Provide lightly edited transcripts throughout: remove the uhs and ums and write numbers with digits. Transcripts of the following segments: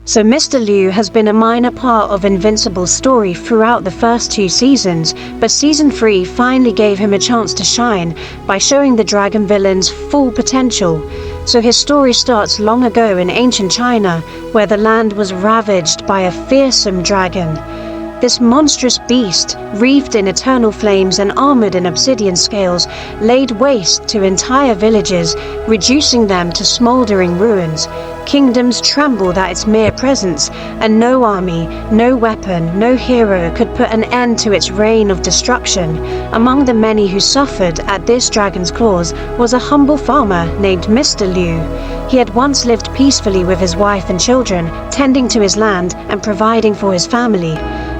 So Mr. Liu has been a minor part of Invincible's story throughout the first 2 seasons, but Season 3 finally gave him a chance to shine by showing the dragon villain's full potential. So his story starts long ago in ancient China, where the land was ravaged by a fearsome dragon. This monstrous beast, wreathed in eternal flames and armored in obsidian scales, laid waste to entire villages, reducing them to smoldering ruins. Kingdoms trembled at its mere presence, and no army, no weapon, no hero could put an end to its reign of destruction. Among the many who suffered at this dragon's claws was a humble farmer named Mr. Liu. He had once lived peacefully with his wife and children, tending to his land and providing for his family.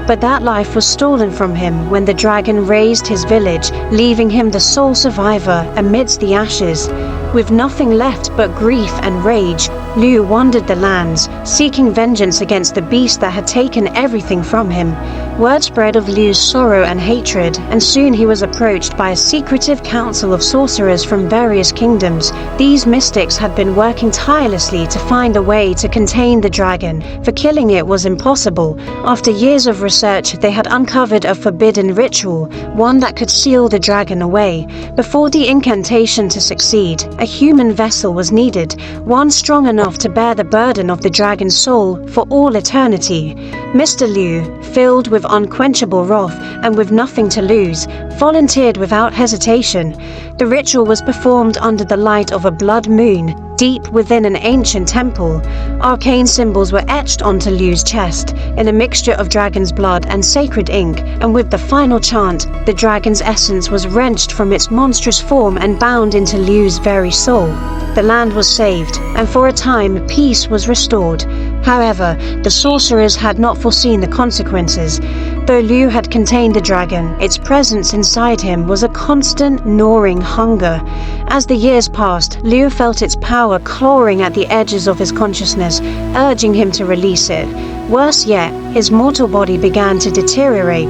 But that life was stolen from him when the dragon razed his village, leaving him the sole survivor amidst the ashes. With nothing left but grief and rage, Liu wandered the lands, seeking vengeance against the beast that had taken everything from him. Word spread of Liu's sorrow and hatred, and soon he was approached by a secretive council of sorcerers from various kingdoms. These mystics had been working tirelessly to find a way to contain the dragon, for killing it was impossible. After years of research, they had uncovered a forbidden ritual, one that could seal the dragon away. Before the incantation to succeed, a human vessel was needed, one strong enough to bear the burden of the dragon's soul for all eternity. Mr. Liu, filled with unquenchable wrath and with nothing to lose, volunteered without hesitation. The ritual was performed under the light of a blood moon, deep within an ancient temple. Arcane symbols were etched onto Liu's chest, in a mixture of dragon's blood and sacred ink, and with the final chant, the dragon's essence was wrenched from its monstrous form and bound into Liu's very soul. The land was saved, and for a time, peace was restored. However, the sorcerers had not foreseen the consequences. Though Liu had contained the dragon, its presence inside him was a constant, gnawing hunger. As the years passed, Liu felt its power clawing at the edges of his consciousness, urging him to release it. Worse yet, his mortal body began to deteriorate.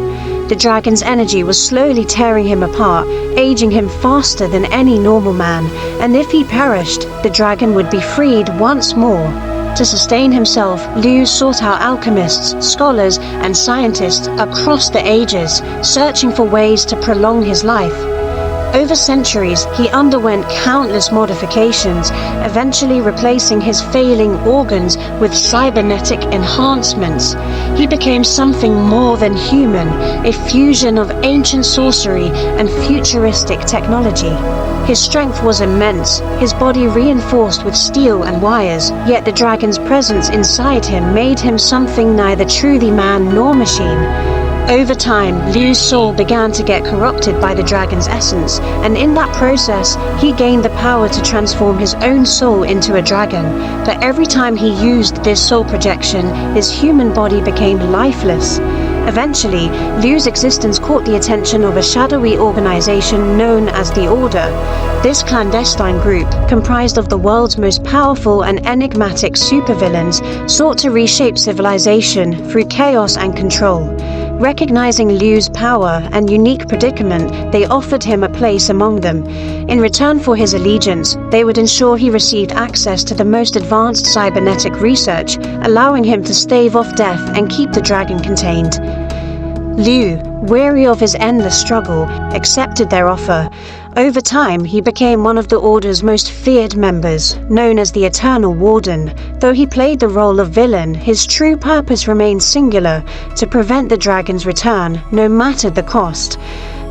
The dragon's energy was slowly tearing him apart, aging him faster than any normal man, and if he perished, the dragon would be freed once more. To sustain himself, Liu sought out alchemists, scholars, and scientists across the ages, searching for ways to prolong his life. Over centuries, he underwent countless modifications, eventually replacing his failing organs with cybernetic enhancements. He became something more than human, a fusion of ancient sorcery and futuristic technology. His strength was immense, his body reinforced with steel and wires, yet the dragon's presence inside him made him something neither truly man nor machine. Over time, Liu's soul began to get corrupted by the dragon's essence, and in that process, he gained the power to transform his own soul into a dragon. But every time he used this soul projection, his human body became lifeless. Eventually, Liu's existence caught the attention of a shadowy organization known as the Order. This clandestine group, comprised of the world's most powerful and enigmatic supervillains, sought to reshape civilization through chaos and control. Recognizing Liu's power and unique predicament, they offered him a place among them. In return for his allegiance, they would ensure he received access to the most advanced cybernetic research, allowing him to stave off death and keep the dragon contained. Liu, weary of his endless struggle, accepted their offer. Over time, he became one of the Order's most feared members, known as the Eternal Warden. Though he played the role of villain, his true purpose remained singular: to prevent the dragon's return, no matter the cost.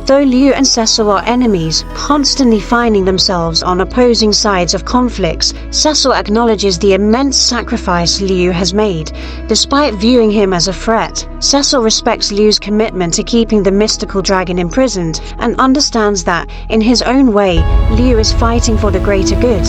Though Liu and Cecil are enemies, constantly finding themselves on opposing sides of conflicts, Cecil acknowledges the immense sacrifice Liu has made. Despite viewing him as a threat, Cecil respects Liu's commitment to keeping the mystical dragon imprisoned, and understands that, in his own way, Liu is fighting for the greater good.